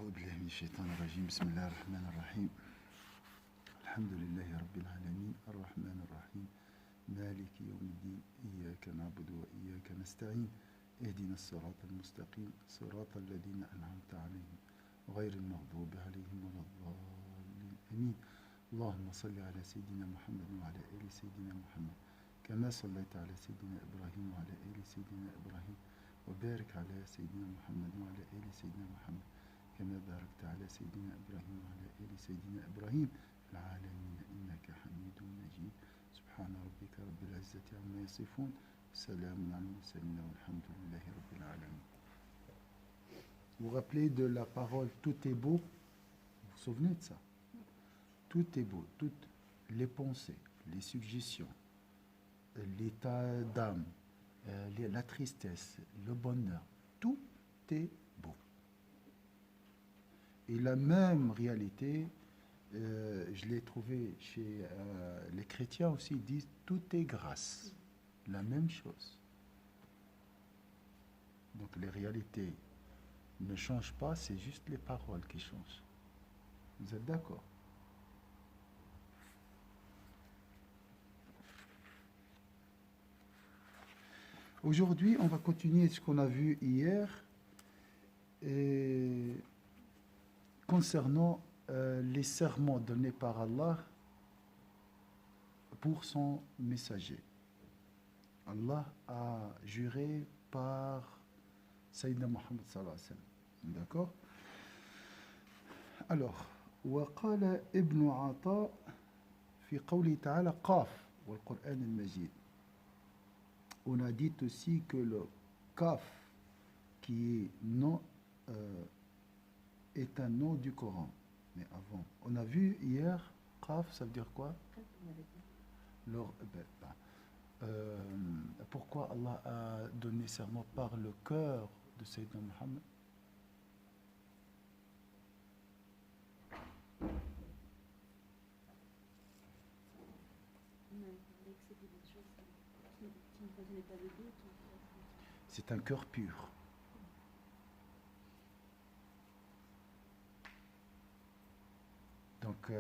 أعوذ بالله من الشيطان الرجيم بسم الله الرحمن الرحيم الحمد لله رب العالمين الرحمن الرحيم مالك يوم الدين إياك نعبد وإياك نستعين اهدنا الصراط المستقيم صراط الذين أنعمت عليهم غير المغضوب عليهم ولا الضالين آمين اللهم صل على سيدنا محمد وعلى آل سيدنا محمد كما صليت على سيدنا إبراهيم وعلى آل سيدنا إبراهيم وبارك على سيدنا محمد وعلى آل سيدنا محمد كما باركت على سيدنا إبراهيم وعلى آل سيدنا إبراهيم في العالمين إنك حميد مجيد سبحان ربك رب العزة عما يصفون سلام على المرسلين والحمد لله رب العالمين. Vous vous rappelez de la parole tout est beau? Vous vous souvenez de ça? Tout est beau, toutes les pensées, les suggestions, l'état d'âme, la tristesse, le bonheur, tout est beau. Et la même réalité, je l'ai trouvé chez les chrétiens aussi, ils disent tout est grâce. La même chose. Donc les réalités ne changent pas, c'est juste les paroles qui changent. Vous êtes d'accord? Aujourd'hui, on va continuer ce qu'on a vu hier et concernant les serments donnés par Allah pour son messager. Allah a juré par Sayyidina Muhammad sallallahu alayhi wa sallam. D'accord? Alors, وقال ابن عطاء في قوله تعالى قاف والقرآن المجيد. On a dit aussi que le kaf qui est nom est un nom du Coran. Mais avant, on a vu hier, kaf, ça veut dire quoi? Pourquoi Allah a donné serment par le cœur de Sayyidina Muhammad? C'est un cœur pur. Donc,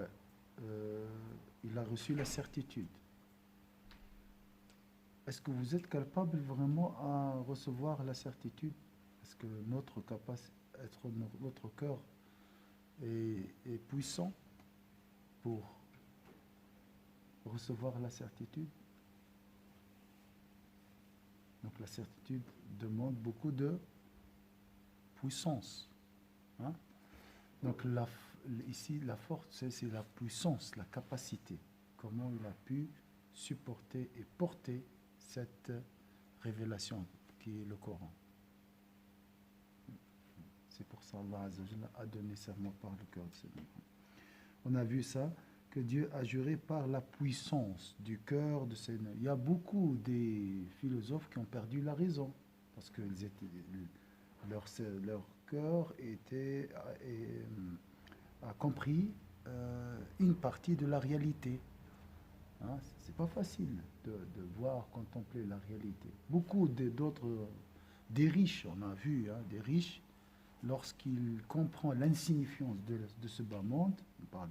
il a reçu la certitude. Est-ce que vous êtes capable vraiment à recevoir la certitude? Est-ce que notre cœur est puissant pour recevoir la certitude? Donc la certitude demande beaucoup de puissance. Hein? Donc ici, la force, c'est la puissance, la capacité. Comment il a pu supporter et porter cette révélation qui est le Coran. C'est pour ça qu'Allah a donné serment par le cœur de Sayyidina Muhammad. On a vu ça, que Dieu a juré par la puissance du cœur de Sayyidina. Il y a beaucoup des philosophes qui ont perdu la raison parce que leur cœur a compris une partie de la réalité. Hein, c'est pas facile de voir, contempler la réalité. Beaucoup des riches, on a vu, hein, des riches, lorsqu'ils comprennent l'insignifiance de ce bas monde, on parle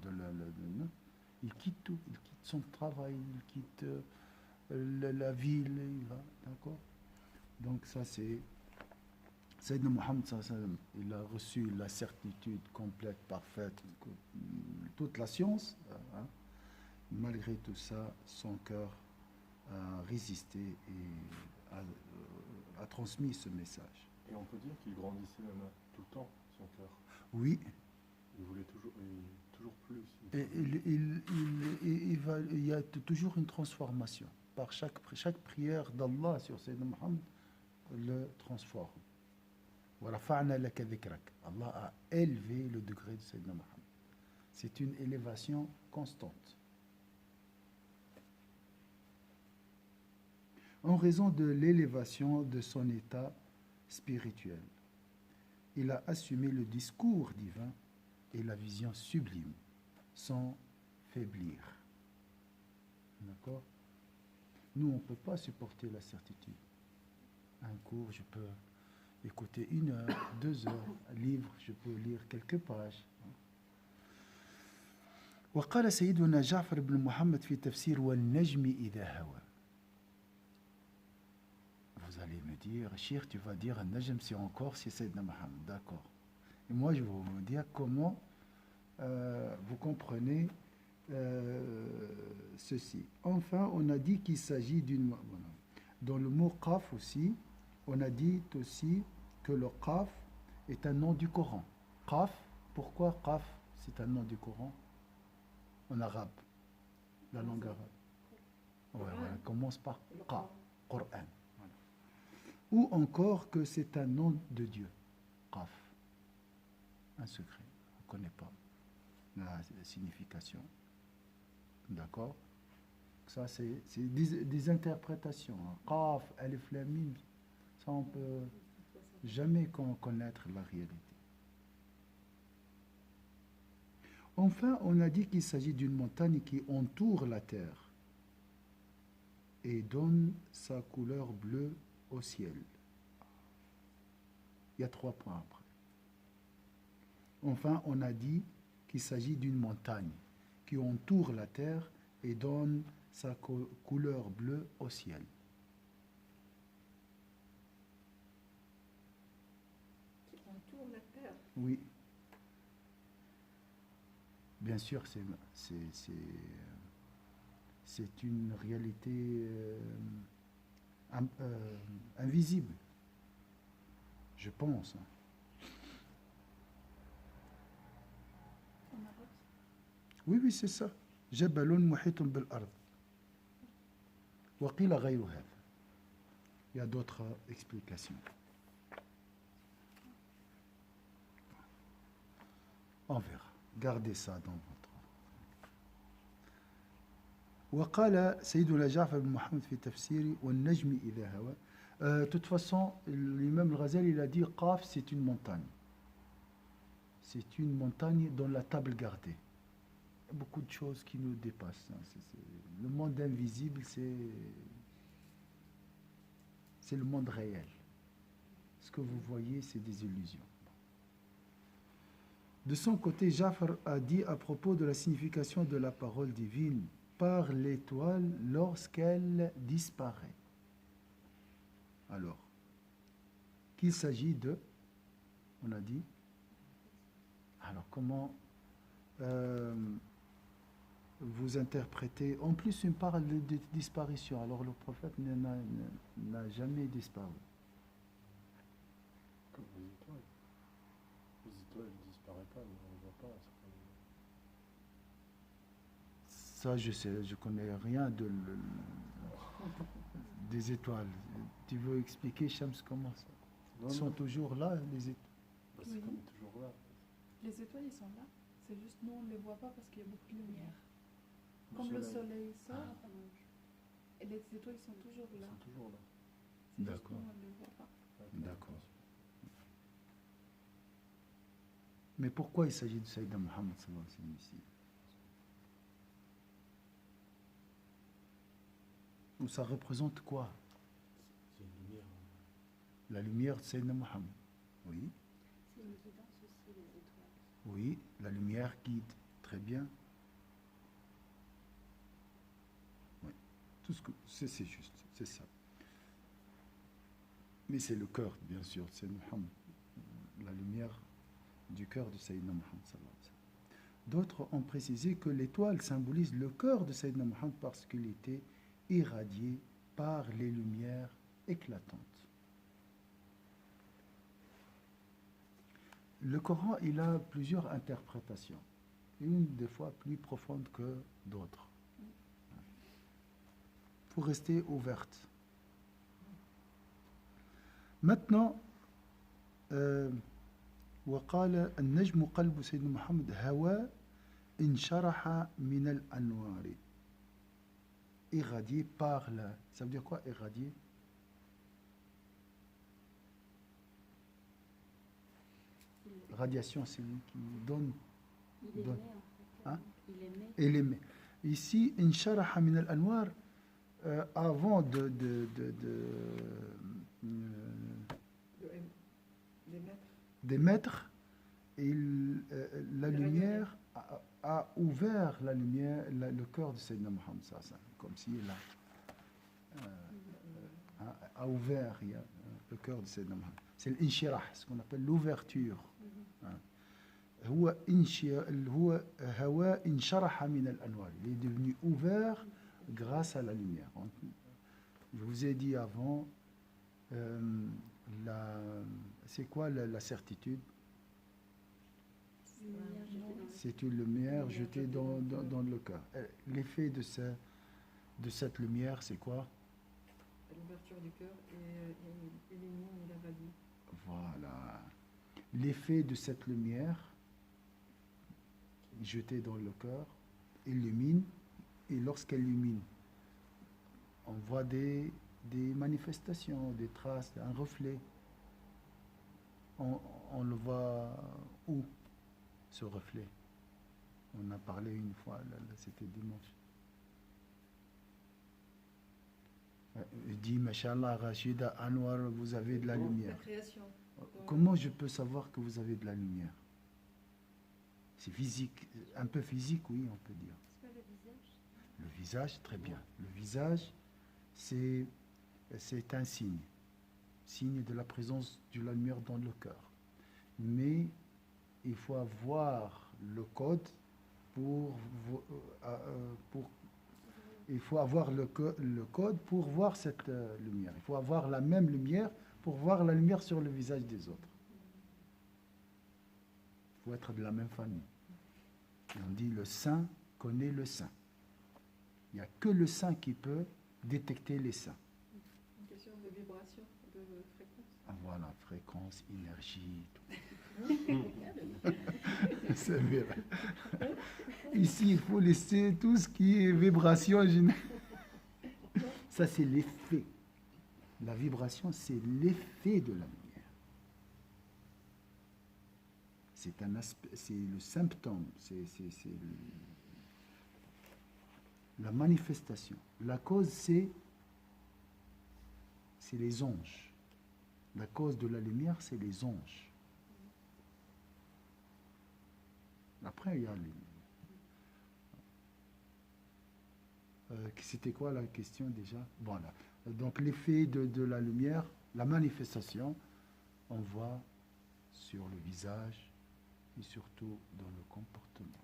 il quitte tout, il quitte son travail, il quitte la ville, d'accord? Donc ça c'est Sayyidina Muhammad sallallahu alayhi wa sallam, il a reçu la certitude complète, parfaite, toute la science, hein. Malgré tout ça, son cœur a résisté et a transmis ce message. Et on peut dire qu'il grandissait même tout le temps, son cœur. Oui. Il voulait toujours plus. Et il y a toujours une transformation. Par chaque prière d'Allah sur Sayyidina Muhammad le transforme. Allah a élevé le degré de Sayyidina Muhammad. C'est une élévation constante. En raison de l'élévation de son état spirituel, il a assumé le discours divin et la vision sublime sans faiblir. D'accord? Nous, on ne peut pas supporter la certitude. Un cours, écouter 1 heure, 2 heures, un livre, je peux lire quelques pages. وقال سيدنا جعفر بن محمد في تفسير والنجم إذا هوى. Vous allez me dire, Cheikh, tu vas dire Najm, c'est encore c'est Sayyidina Muhammad, d'accord. Et moi, je vais vous dire comment vous comprenez ceci. Enfin, on a dit qu'il s'agit d'une... Dans le mot qaf aussi, on a dit aussi que le qaf est un nom du Coran. Qaf, pourquoi qaf, c'est un nom du Coran en arabe, la langue arabe. Ouais, voilà, commence par qa, Coran. Voilà. Ou encore que c'est un nom de Dieu, qaf. Un secret, on ne connaît pas la signification. D'accord? Ça, c'est des interprétations. Qaf, alif, lam, mim, ça, on ne peut jamais connaître la réalité. Enfin, on a dit qu'il s'agit d'une montagne qui entoure la terre et donne sa couleur bleue au ciel. Il y a 3 points après. Enfin, on a dit qu'il s'agit d'une montagne qui entoure la terre et donne sa couleur bleue au ciel. Qui entoure la terre. Oui. Bien sûr, c'est une réalité invisible, je pense. En arabe. Oui, c'est ça. جبل محيط بالأرض. وقيل غير هذا. Il y a d'autres explications. On verra. Gardez ça dans votre... وقال سيدنا جعفر بن محمد في تفسيره والنجم إذا هوى. De toute façon, l'imam al-Ghazali, il a dit Qaf, c'est une montagne. C'est une montagne dans la table gardée. Il y a beaucoup de choses qui nous dépassent. Le monde invisible, c'est le monde réel. Ce que vous voyez, c'est des illusions. De son côté, Jafar a dit à propos de la signification de la parole divine par l'étoile lorsqu'elle disparaît. Alors, qu'il s'agit de, on a dit, alors comment vous interprétez, en plus il parle de disparition, alors le prophète n'a jamais disparu. Comme les étoiles. Les étoiles ne disparaissent pas, mais on ne les voit pas. Ça, je sais, je connais rien des étoiles. Tu veux expliquer, Shams, comment ça? Ils sont toujours là, les étoiles? Bah, c'est comme toujours là. Les étoiles, ils sont là. C'est juste nous, on ne les voit pas parce qu'il y a beaucoup de lumière. Comme le soleil sort, et les étoiles sont toujours là. Ils sont toujours là. C'est juste D'accord. nous, on ne les voit pas. D'accord. Mais pourquoi il s'agit de Sayyidina Muhammad sallallahu alayhi wa sallam ici? Ou ça représente quoi? C'est une lumière. La lumière de Sayyidina Muhammad. Oui. C'est une guidance aussi, les étoiles. Oui, la lumière guide. Très bien. Oui. Tout ce que c'est juste, c'est ça. Mais c'est le cœur, bien sûr, c'est Muhammad. La lumière du cœur de Sayyidina Muhammad sallallahu alayhi wa sallam. D'autres ont précisé que l'étoile symbolise le cœur de Sayyidina Muhammad parce qu'il était irradié par les lumières éclatantes. Le Coran, il a plusieurs interprétations, une des fois plus profonde que d'autres. Il faut rester ouverte. Maintenant, وقال النجم قلب سيدنا محمد هوى انشرح من الأنوار. Irradié par la... Ça veut dire quoi, irradié? Radiation, c'est lui qui donne. Il émet, en fait. Hein? Il émet. Et l'émet. Ici, insharaha min al-anwar, avant des maîtres, la lumière a ouvert la lumière, le cœur de Sayyidina Muhammad, comme si il a ouvert le cœur de Sayyidina Muhammad. C'est l'inshirah, ce qu'on appelle l'ouverture. هو هواء انشرح من الأنوار. Il est devenu ouvert grâce à la lumière. Je vous ai dit avant, c'est quoi la certitude? C'est une lumière jetée dans le cœur. L'effet de cette lumière, c'est quoi? L'ouverture du cœur et l'élément il irradie. Voilà. L'effet de cette lumière jetée dans le cœur illumine, et lorsqu'elle illumine, on voit des manifestations, des traces, un reflet. On le voit où, ce reflet? On a parlé une fois, c'était dimanche. Je dis, Mashallah, Rachida, Anwar, vous avez de la lumière. La création. Comment je peux savoir que vous avez de la lumière? C'est physique, un peu physique, oui, on peut dire. C'est pas le visage? Le visage, très bien. Le visage, c'est un signe de la présence de la lumière dans le cœur. Mais il faut avoir le code il faut avoir le code pour voir cette lumière. Il faut avoir la même lumière pour voir la lumière sur le visage des autres. Il faut être de la même famille. Et on dit le saint connaît le saint. Il n'y a que le saint qui peut détecter les saints. Une question de vibration, de fréquence. Ah, voilà, fréquence, énergie, tout. C'est vrai. Ici, il faut laisser tout ce qui est vibration. Ça, c'est l'effet. La vibration, c'est l'effet de la lumière. C'est un aspect, c'est le symptôme, c'est la manifestation. La cause, c'est les anges. La cause de la lumière, c'est les anges. Après, il y a c'était quoi la question déjà? Voilà. Donc l'effet de la lumière, la manifestation, on voit sur le visage et surtout dans le comportement.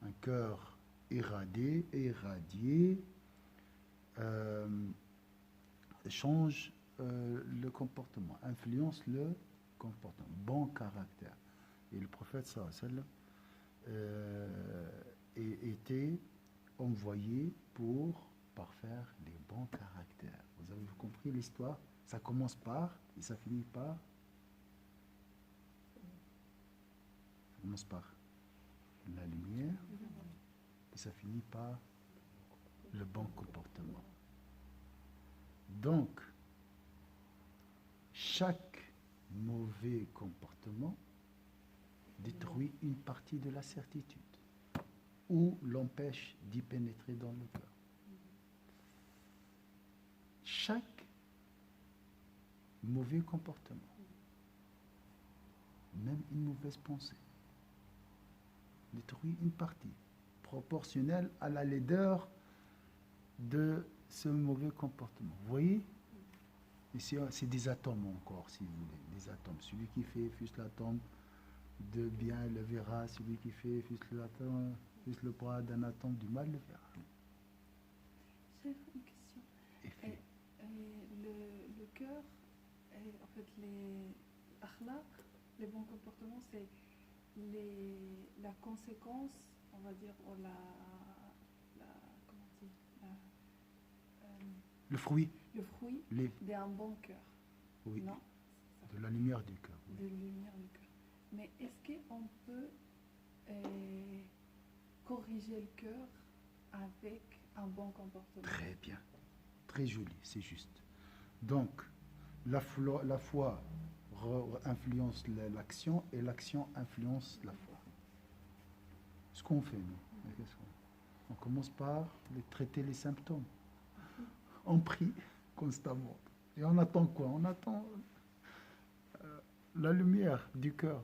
Un cœur irradié change le comportement, influence le comportement, bon caractère. Et le prophète sallallahu alayhi wa sallam était envoyé pour parfaire les bons caractères. Vous avez compris l'histoire? Ça commence par et ça finit par. Ça commence par la lumière et ça finit par le bon comportement. Donc, chaque mauvais comportement détruit une partie de la certitude ou l'empêche d'y pénétrer dans le cœur. Chaque mauvais comportement, même une mauvaise pensée, détruit une partie proportionnelle à la laideur de ce mauvais comportement. Vous voyez? Ici, c'est des atomes encore, si vous voulez, des atomes. Celui qui fait fût l'atome de bien le verra, celui qui fait fût l'atome, fût le poids d'un atome du mal le verra. J'ai une question. Le cœur, en fait, les akhlaq, les bons comportements, c'est la conséquence, on va dire, ou comment on dit, le fruit d'un bon cœur. Oui, non, de la lumière du cœur. Oui. De la lumière du cœur. Mais est-ce qu'on peut corriger le cœur avec un bon comportement? Très bien, très joli, c'est juste. Donc, la foi influence l'action et l'action influence la foi. Ce qu'on fait, nous, on commence par traiter les symptômes. On prie constamment. Et on attend quoi? On attend la lumière du cœur.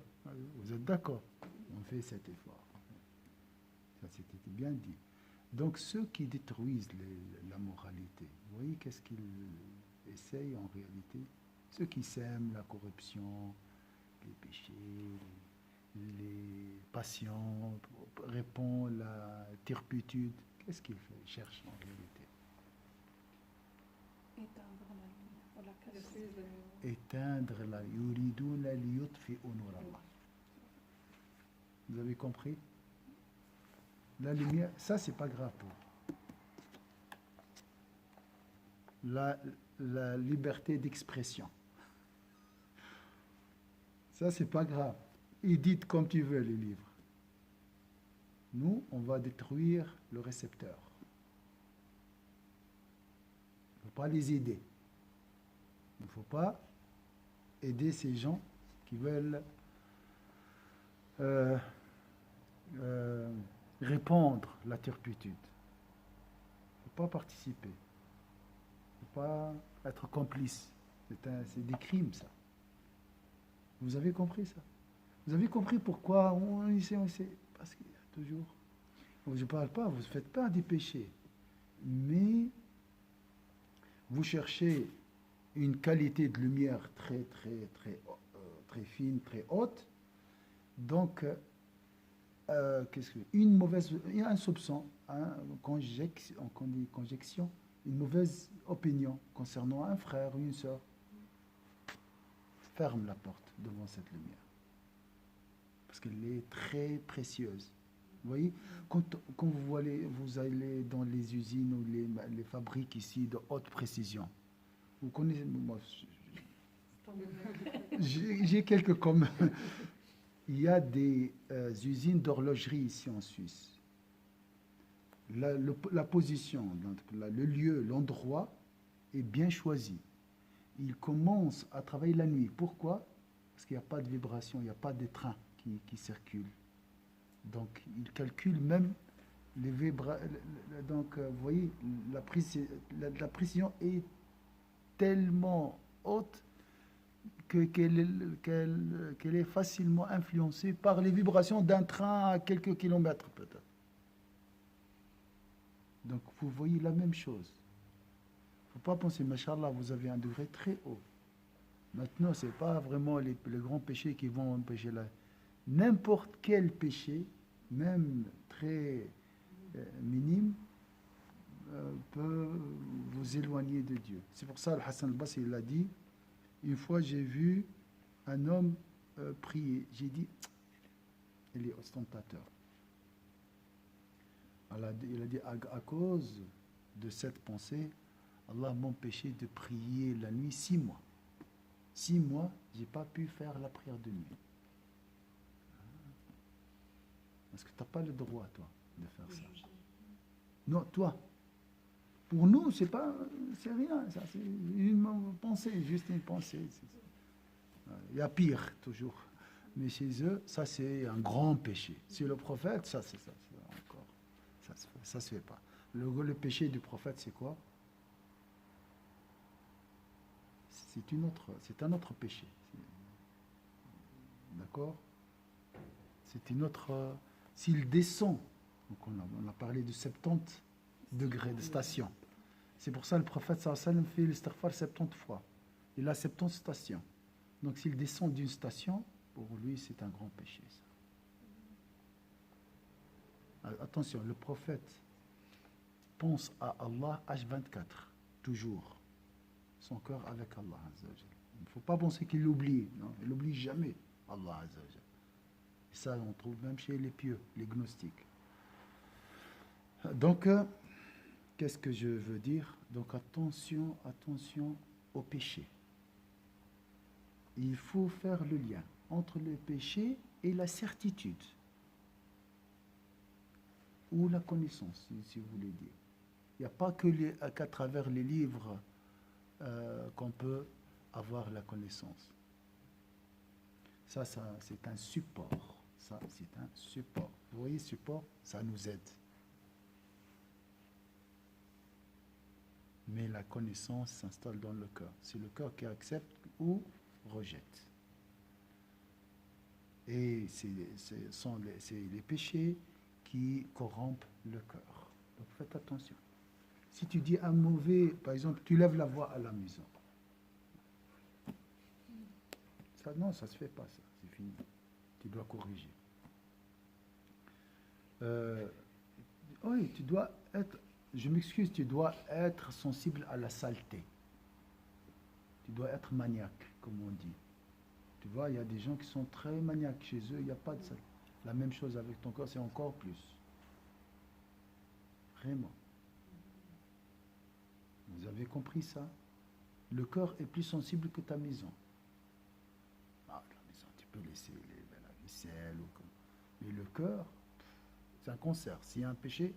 Vous êtes d'accord? On fait cet effort. Ça, c'était bien dit. Donc, ceux qui détruisent la moralité, vous voyez qu'est-ce qu'ils essayent en réalité? Ceux qui sèment la corruption, les péchés, les passions, répondent la turpitude. Qu'est-ce qu'ils cherchent en réalité? Éteindre la lumière. Voilà, Détruisent la lumière. Éteindre la yuriduna liyutfi'u nur Allah. Vous avez compris? La lumière, ça c'est pas grave pour vous. La liberté d'expression. Ça c'est pas grave. Édite comme tu veux les livres. Nous, on va détruire le récepteur. Il ne faut pas les aider. Il ne faut pas aider ces gens qui veulent répandre la turpitude. Il ne faut pas participer. Il ne faut pas être complice. C'est des crimes, ça. Vous avez compris ça? Vous avez compris pourquoi on essaie? Parce qu'il y a toujours... Je ne parle pas, vous ne faites pas des péchés. Mais vous cherchez une qualité de lumière très, très, très, très fine, très haute. Donc, une mauvaise, un soupçon, on dit conjection, une mauvaise opinion concernant un frère ou une sœur, ferme la porte devant cette lumière. Parce qu'elle est très précieuse. Vous voyez, quand vous allez dans les usines ou les fabriques ici de haute précision, vous connaissez, moi, j'ai quelques comme... Il y a des usines d'horlogerie ici en Suisse. La position, le lieu, l'endroit est bien choisi. Ils commencent à travailler la nuit. Pourquoi? Parce qu'il n'y a pas de vibration, il n'y a pas de train qui circulent. Donc, ils calculent même les vibrations. Donc, vous voyez, la précision est tellement haute qu'elle est facilement influencée par les vibrations d'un train à quelques kilomètres peut-être. Donc vous voyez la même chose. Il ne faut pas penser, machallah, vous avez un degré très haut. Maintenant, ce n'est pas vraiment les grands péchés qui vont empêcher la... N'importe quel péché, même très minime, peut vous éloigner de Dieu. C'est pour ça, Hassan al-Basri, il a dit, une fois j'ai vu un homme prier. J'ai dit, il est ostentateur. Il a dit, à cause de cette pensée, Allah m'a empêché de prier la nuit 6 mois. 6 mois, je n'ai pas pu faire la prière de nuit. Parce que tu n'as pas le droit, toi, de faire ça. Non, toi. Pour nous, c'est rien. Ça, c'est une pensée, juste une pensée. Il y a pire, toujours. Mais chez eux, ça, c'est un grand péché. C'est le prophète, ça, c'est ça. Encore. Ça se fait pas. Le péché du prophète, c'est quoi? C'est un autre péché. D'accord? C'est une autre... S'il descend, donc on a parlé de 70 degrés de station. C'est pour ça que le prophète sallallahu alayhi wa sallam fait l'istighfar 70 fois. Il a 70 stations. Donc s'il descend d'une station, pour lui c'est un grand péché. Ça. Attention, le prophète pense à Allah H24, toujours. Son cœur avec Allah. Il ne faut pas penser qu'il l'oublie. Non, il n'oublie jamais Allah. Et ça, on trouve même chez les pieux, les gnostiques. Donc, qu'est-ce que je veux dire? Donc, attention au péché. Il faut faire le lien entre le péché et la certitude. Ou la connaissance, si vous voulez dire. Il n'y a pas qu'à travers les livres qu'on peut avoir la connaissance. Ça c'est un support. Ça, c'est un support. Vous voyez, support, ça nous aide. Mais la connaissance s'installe dans le cœur. C'est le cœur qui accepte ou rejette. Et c'est les péchés qui corrompent le cœur. Donc faites attention. Si tu dis un mauvais, par exemple, tu lèves la voix à la maison. Ça, non, ça ne se fait pas, ça. C'est fini. Tu dois corriger. Oui, tu dois être, je m'excuse, tu dois être sensible à la saleté. Tu dois être maniaque, comme on dit. Tu vois, il y a des gens qui sont très maniaques. Chez eux, il n'y a pas de saleté. La même chose avec ton corps, c'est encore plus. Vraiment. Vous avez compris ça? Le cœur est plus sensible que ta maison. Ah, la maison, tu peux laisser la vaisselle ou comme. Mais le cœur, c'est un concert. S'il y a un péché,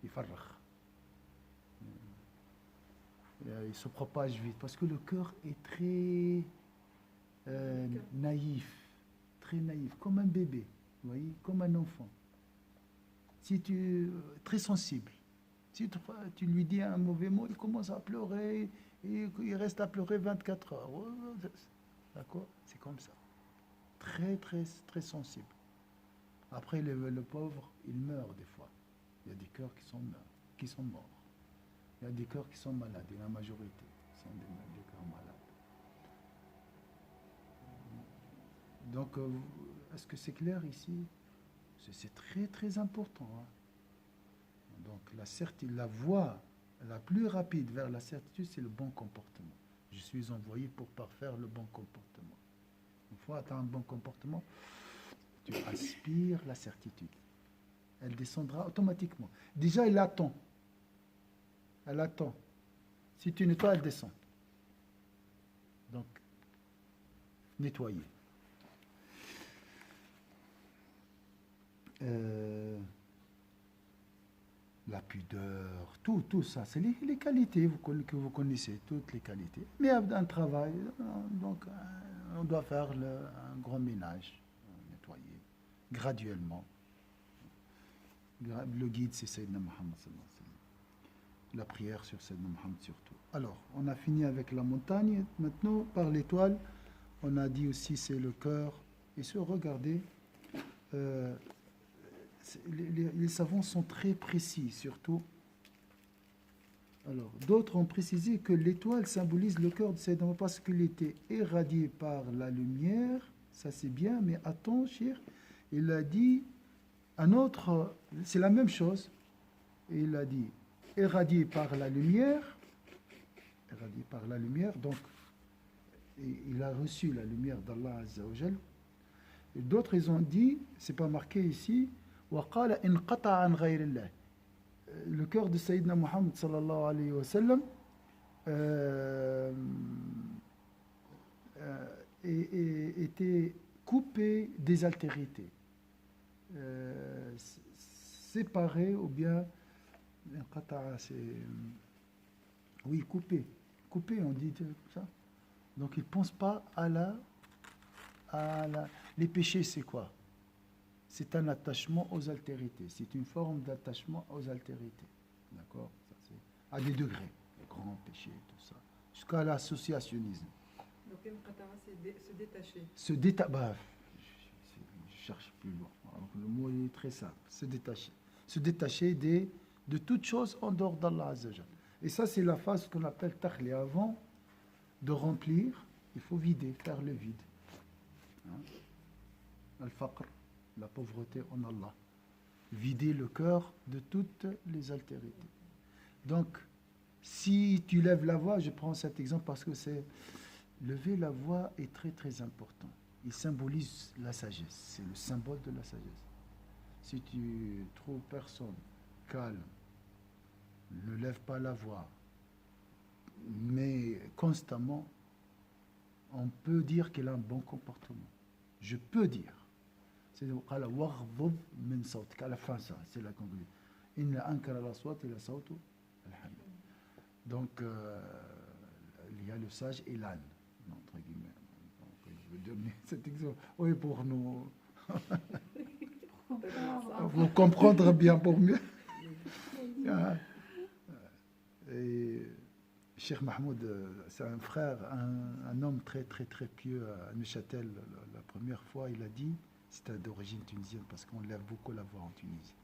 il farrach. Il se propage vite parce que le cœur est très naïf, très naïf, comme un bébé, vous voyez, comme un enfant. Si très sensible. Si tu lui dis un mauvais mot, il commence à pleurer, et il reste à pleurer 24 heures. D'accord? C'est comme ça. Très, très, très sensible. Après, le pauvre, il meurt des fois. Il y a des cœurs qui sont morts. Il y a des cœurs qui sont malades, et la majorité sont des cœurs malades. Donc, est-ce que c'est clair ici? C'est très, très important. Hein? Donc, la voie la plus rapide vers la certitude, c'est le bon comportement. Je suis envoyé pour parfaire le bon comportement. Une fois que tu as un bon comportement, tu aspires la certitude. Elle descendra automatiquement. Déjà, elle attend. Elle attend. Si tu nettoies, elle descend. Donc, nettoyer. La pudeur, tout ça, c'est les qualités que vous connaissez, toutes les qualités. Mais un travail, donc on doit faire un grand ménage, nettoyer, graduellement. Le guide, c'est Sayyidina Muhammad sallallahu alayhi wa sallam. La prière sur Sayyidina Muhammad surtout. Alors, on a fini avec la montagne. Maintenant, par l'étoile, on a dit aussi c'est le cœur. Et se regarder, les savants sont très précis, surtout. Alors, d'autres ont précisé que l'étoile symbolise le cœur de Sayyidina Muhammad parce qu'il était irradié par la lumière. Ça, c'est bien, mais attends, cher, il a dit un autre, c'est la même chose. Il a dit irradié par la lumière, donc il a reçu la lumière d'Allah Azza wa Jal. Et d'autres, ils ont dit, c'est pas marqué ici, وَقَالَ إِنْقَطَعَ عَنْ غَيْرِ اللَّهِ. Le cœur de Sayyidina Muhammad sallallahu alayhi wa sallam était coupé des altérités, séparé ou bien c'est oui coupé, on dit ça. Donc il ne pense pas à les péchés, c'est quoi? C'est un attachement aux altérités, c'est une forme d'attachement aux altérités, d'accord? Ça, c'est à des degrés, les grands péchés, tout ça, jusqu'à l'associationnisme. Donc c'est se détacher. Je cherche plus loin. Alors, le mot est très simple, se détacher. Se détacher de toute chose en dehors d'Allah Azza wa Jal. Et ça, c'est la phase qu'on appelle takhli. Avant de remplir, il faut vider, faire le vide. Al-faqr, la pauvreté en Allah. Vider le cœur de toutes les altérités. Donc, si tu lèves la voix, je prends cet exemple parce que c'est lever la voix est très très important. Il symbolise la sagesse, c'est le symbole de la sagesse. Si tu trouves personne calme, ne lève pas la voix, mais constamment, on peut dire qu'elle a un bon comportement. Je peux dire. C'est à la fin, ça, c'est la conclusion. Donc, il y a le sage et l'âne, entre guillemets. Donc, je vais donner cet exemple. Oui, pour nous. Vous comprendre bien pour mieux. Et Cheikh Mahmoud, c'est un frère, un homme très, très, très pieux à Neuchâtel. La première fois, il a dit, c'était d'origine tunisienne parce qu'on lève beaucoup la voix en Tunisie.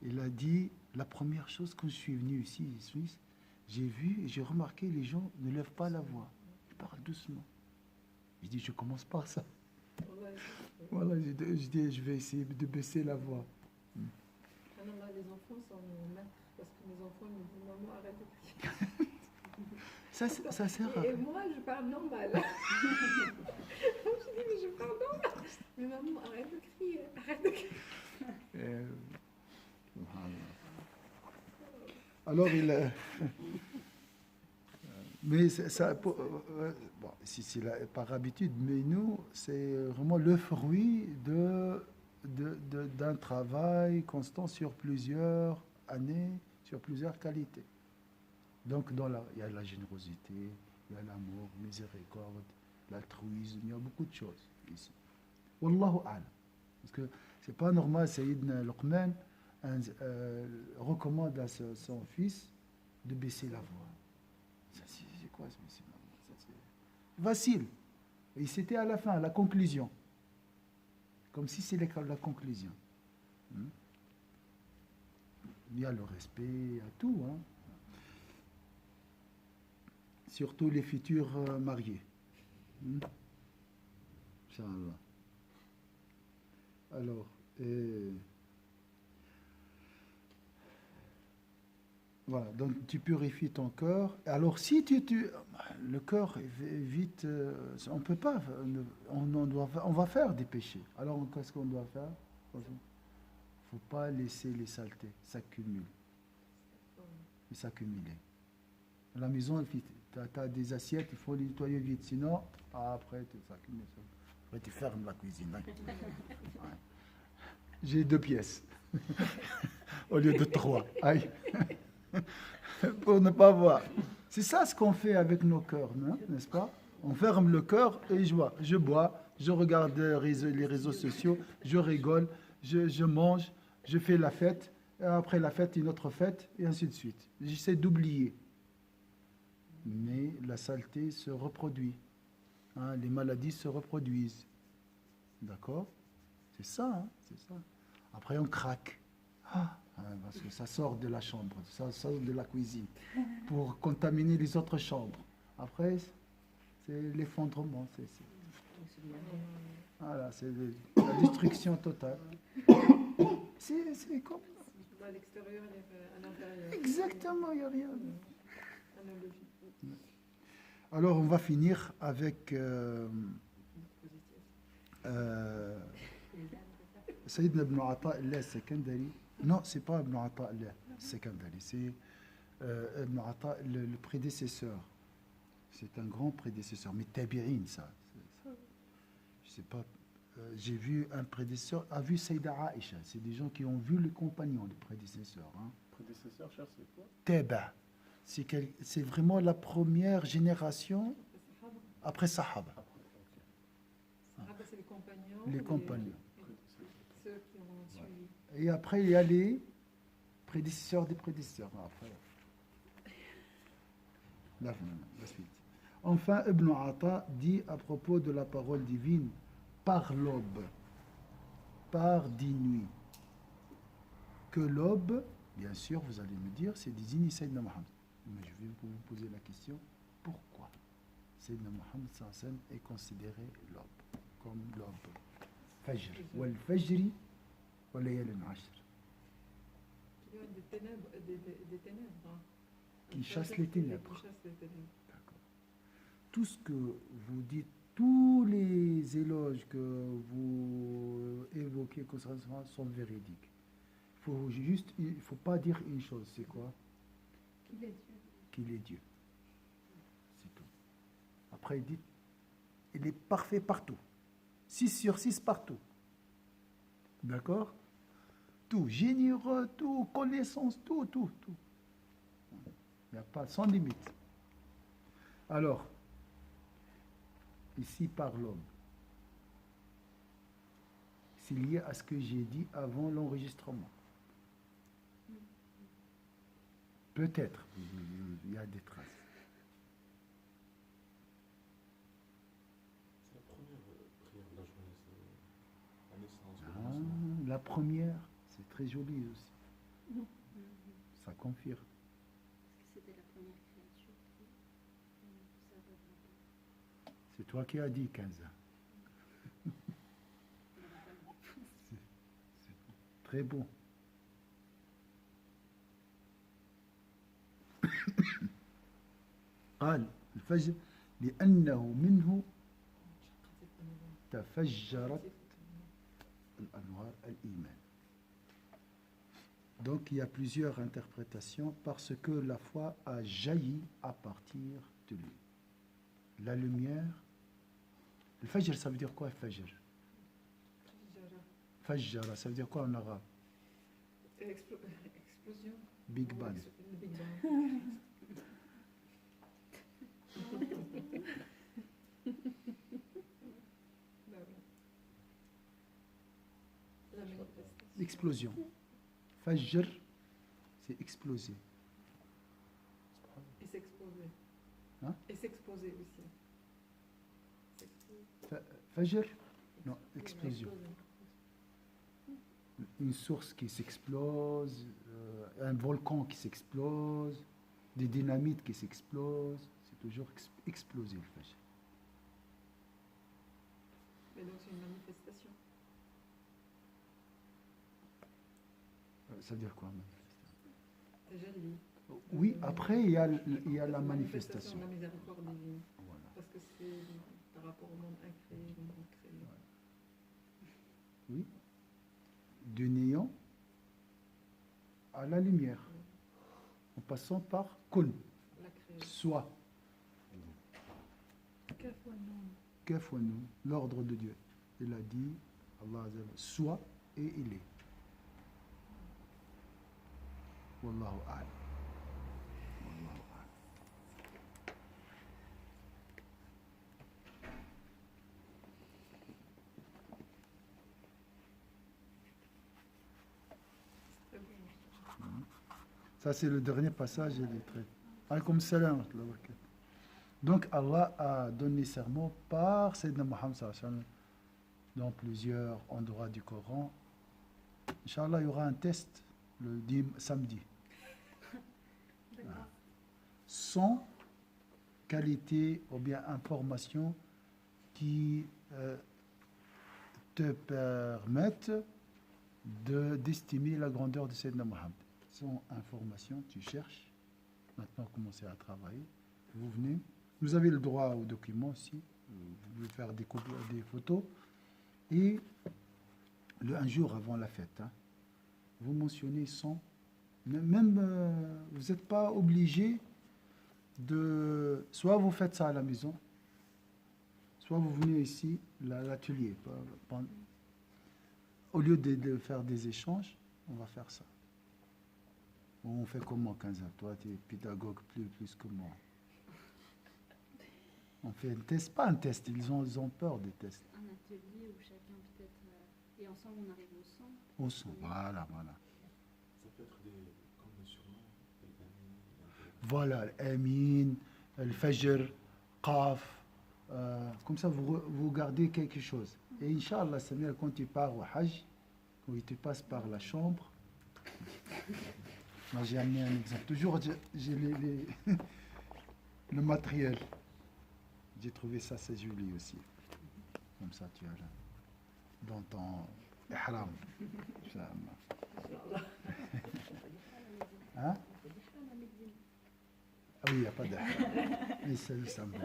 Il a dit, la première chose, quand je suis venu ici, en Suisse, j'ai vu et j'ai remarqué les gens ne lèvent pas la voix. Ils parlent doucement. Je dis, je commence par ça. Voilà, je dis, je vais essayer de baisser la voix. Ah non, là, les enfants sont maîtres parce que mes enfants me disent maman, arrête de crier. Ça sert à Et moi, je parle normal. Je dis, mais je parle normal. Mais maman, arrête de crier, arrête de crier. Alors, mais ça, bon, si c'est par habitude, mais nous, c'est vraiment le fruit d'un travail constant sur plusieurs années, sur plusieurs qualités. Donc, il y a la générosité, il y a l'amour, miséricorde, l'altruisme, il y a beaucoup de choses ici. Wallahu a'lam. Parce que c'est pas normal, Sayyidina Luqman recommande à son fils de baisser la voix. Ça, c'est quoi ce baisser la voix? Ça, c'est facile. Et c'était à la fin, à la conclusion. Comme si c'était la conclusion. Il y a le respect, il y a tout. Hein. Surtout les futurs mariés. Inch'Allah. Alors, voilà, donc tu purifies ton cœur. Alors, si le cœur est vite, on peut pas, on va faire des péchés. Alors, qu'est-ce qu'on doit faire? Il ne faut pas laisser les saletés s'accumuler. À la maison, tu as des assiettes, il faut les nettoyer vite. Sinon, après, ça s'accumule. Après, tu fermes la cuisine. Hein. Ouais. J'ai 2 pièces au lieu de 3. Aïe. Pour ne pas voir. C'est ça ce qu'on fait avec nos cœurs, n'est-ce pas? On ferme le cœur et je bois, je regarde les réseaux sociaux, je rigole, je mange, je fais la fête, et après la fête, une autre fête, et ainsi de suite. J'essaie d'oublier. Mais la saleté se reproduit. Hein, les maladies se reproduisent. D'accord? C'est ça, hein, c'est ça. Après, on craque. Parce que ça sort de la chambre, ça sort de la cuisine, pour contaminer les autres chambres. Après, c'est l'effondrement. Voilà, c'est la destruction totale. C'est comme... À l'extérieur, il y a à l'intérieur. Exactement, il n'y a rien. Alors, on va finir avec Sayyidina ibn Ata al-Sekandari. Non, ce n'est pas Ibn Ata al-Sekandari, c'est Ibn Ata, le prédécesseur. C'est un grand prédécesseur, mais tabi'in, ça. Je sais pas. J'ai vu un prédécesseur, a vu Sayyida Aïcha. C'est des gens qui ont vu les compagnons, les prédécesseurs. Hein. Prédécesseur, cher, c'est quoi? Taba. C'est vraiment la première génération après Sahaba. Après, c'est les compagnons. Les compagnons. Ceux qui ont suivi. Et après, il y a les prédécesseurs des prédécesseurs. Après. La suite. Enfin, Ibn Ata dit à propos de la parole divine, par l'aube, par 10 nuits. Que l'aube, bien sûr, vous allez me dire, c'est désigné Sayyidina Muhammad. Mais je vais vous poser la question, pourquoi Sayyidina Muhammad sallam est considéré l'aube, comme l'aube. Fajr, wal fajri, wal layalin ashr. Il y a des ténèbres, des ténèbres. Hein. Qui chassent les ténèbres. Qui chassent les ténèbres. D'accord. Tout ce que vous dites, tous les éloges que vous évoquez concernant sont véridiques. Il faut pas dire une chose, c'est quoi? Qu'il est Dieu. Qu'il est Dieu. C'est tout. Après, il dit, il est parfait partout. 6 sur 6 partout. D'accord? Tout, généreux, tout, connaissance, tout. Il n'y a pas, sans limite. Alors, ici par l'homme, c'est lié à ce que j'ai dit avant l'enregistrement. Peut-être, il y a des traces. La naissance, le Ah, commencement. la première, c'est très joli aussi. Mhm. Ça confirme. Parce que c'était la première créature qui ça reviendra. C'est toi qui as dit 15 ans. C'est très beau. قال الفجر لأنه منه تفجرت الأنوار الإيمان. Donc il y a plusieurs interprétations parce que la foi a jailli à partir de lui. La lumière. Le fajr, ça veut dire quoi, fajr? Fajjara, ça veut dire quoi en arabe? Explosion. Big Bang. Le Big Bang. Bah oui. La manifestation. Explosion. Fajr, c'est exploser. Et s'exposer. Hein? Et s'exposer aussi. S'exposer. Fajr, non, explosion. Exploser. Une source qui s'explose, un volcan qui s'explose, des dynamites qui s'explosent. C'est toujours exploser le fajr. Mais donc c'est une manifestation. Ça veut dire quoi, Déjà dit. Oui, après, il y a la manifestation. de la miséricorde divine. Voilà. Parce que c'est par rapport au monde incréé, le monde créé. Oui. Du néant à la lumière, en passant par kun, La création. soit, kafouanou, l'ordre de Dieu. Il a dit, Allah Azza wa Jalla, soit et il est. Wallahu a'lam. Wallahu a'lam. Très bon. Ça, c'est le dernier passage. Il est très. Alaykoum salam wa rahmatullahi wa barakatuh. Donc, Allah a donné serment par Sayyidina Muhammad sallallahu alayhi wa sallam dans plusieurs endroits du Coran. Inch'Allah, il y aura un test le samedi. D'accord. Sans qualité ou bien information qui te permettent d'estimer la grandeur de Sayyidina Muhammad. Sans information, tu cherches. Maintenant, commencez à travailler. Vous venez. Vous avez le droit aux documents aussi. Vous pouvez faire des photos. Et un jour avant la fête, hein, vous mentionnez sans. Même, vous n'êtes pas obligé de. Soit vous faites ça à la maison, soit vous venez ici, l'atelier. Au lieu de faire des échanges, on va faire ça. On fait comment, 15 ans? Toi, tu es pédagogue plus que moi. On fait un test, pas un test, ils ont peur des tests. Un atelier où chacun peut-être. Et ensemble on arrive au centre. Au son, voilà. Ça peut être comme des surnoms, Voilà, Amin, Al-Fajr, Qaf. Comme ça, vous gardez quelque chose. Et Inch'Allah, Samir, quand tu pars au Hajj, quand tu passes par la chambre, moi j'ai amené un exemple. Toujours, j'ai le matériel. J'ai trouvé ça, c'est joli aussi. Comme ça, tu as là, dans ton ihram. Inch'Allah. Hein? Ah oui, il n'y a pas d'ihram. Mais c'est le symbole.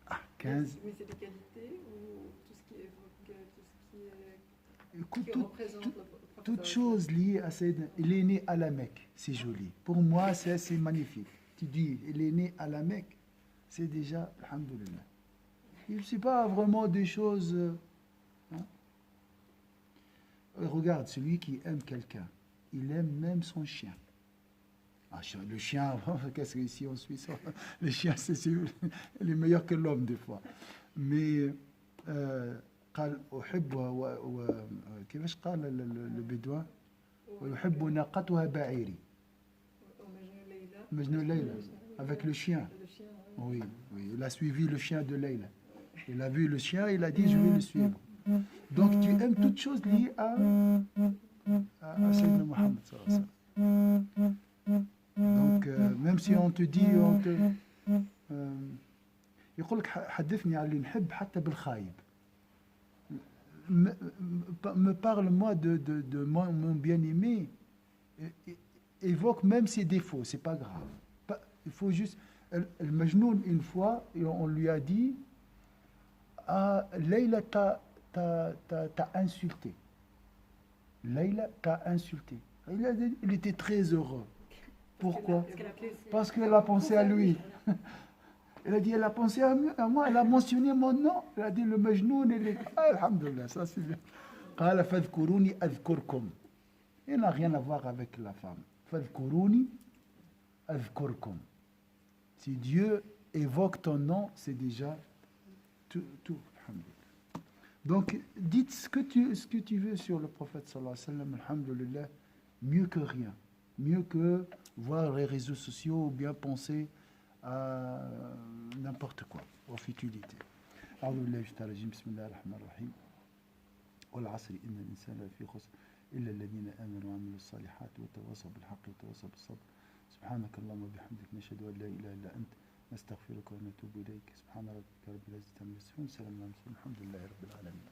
Ah, 15. Mais c'est des qualités ou tout ce qui évoque, tout ce qui, Écoute, qui représente le toute chose liée à Sayyidina. Il est né à la Mecque, c'est joli. Pour moi, c'est magnifique. Tu dis, il est né à la Mecque, c'est déjà, alhamdoulilah. Ce n'est pas vraiment des choses. Hein. Regarde, celui qui aime quelqu'un, il aime même son chien. Ah, le chien, qu'est-ce qu'ici en Suisse, le chien, il est meilleur que l'homme des fois. Mais, قال أحب كيفاش قال البدوان ويحب ناقتها بعيري مجنون ليلى avec le chien. Le chien, Oui, il a suivi le chien de Leïla. Il a vu le chien, il a dit je vais le suivre. Donc tu aimes toutes choses liées à Sayyidina Muhammad sallallahu alayhi wa sallam. Donc même si on te dit يقول لك حدثني على اللي نحب حتى بالخايب. Me parle-moi de mon bien-aimé, évoque même ses défauts, c'est pas grave. Il faut juste. Le Majnoun, une fois, on lui a dit Leïla t'a insulté. Leïla t'a insulté. Il était très heureux. Pourquoi? Parce qu'elle a pensé à lui. Elle a dit, elle a pensé à moi, elle a mentionné mon nom. Elle a dit, le Majnoun, il est... Ah, alhamdoulilah, ça c'est bien. قال فاذكروني أذكركم. Il n'a rien à voir avec la femme. فاذكروني أذكركم. Si Dieu évoque ton nom, c'est déjà tout. Alhamdoulilah. Donc, dites ce que tu veux sur le prophète sallallahu alayhi wa sallam, alhamdoulilah, mieux que rien. Mieux que voir les réseaux sociaux ou bien penser à n'importe quoi, aux futilités. أعوذ بالله من الشيطان الرجيم بسم الله الرحمن الرحيم والعصر إن الإنسان لفي خسر إلا الذين آمنوا وعملوا الصالحات وتواصوا بالحق وتواصوا بالصبر سبحانك اللهم وبحمدك نشهد أن لا إله إلا أنت نستغفرك ونتوب إليك سبحان ربك رب العزة عما يصفون سلام على المرسلين الحمد لله رب العالمين.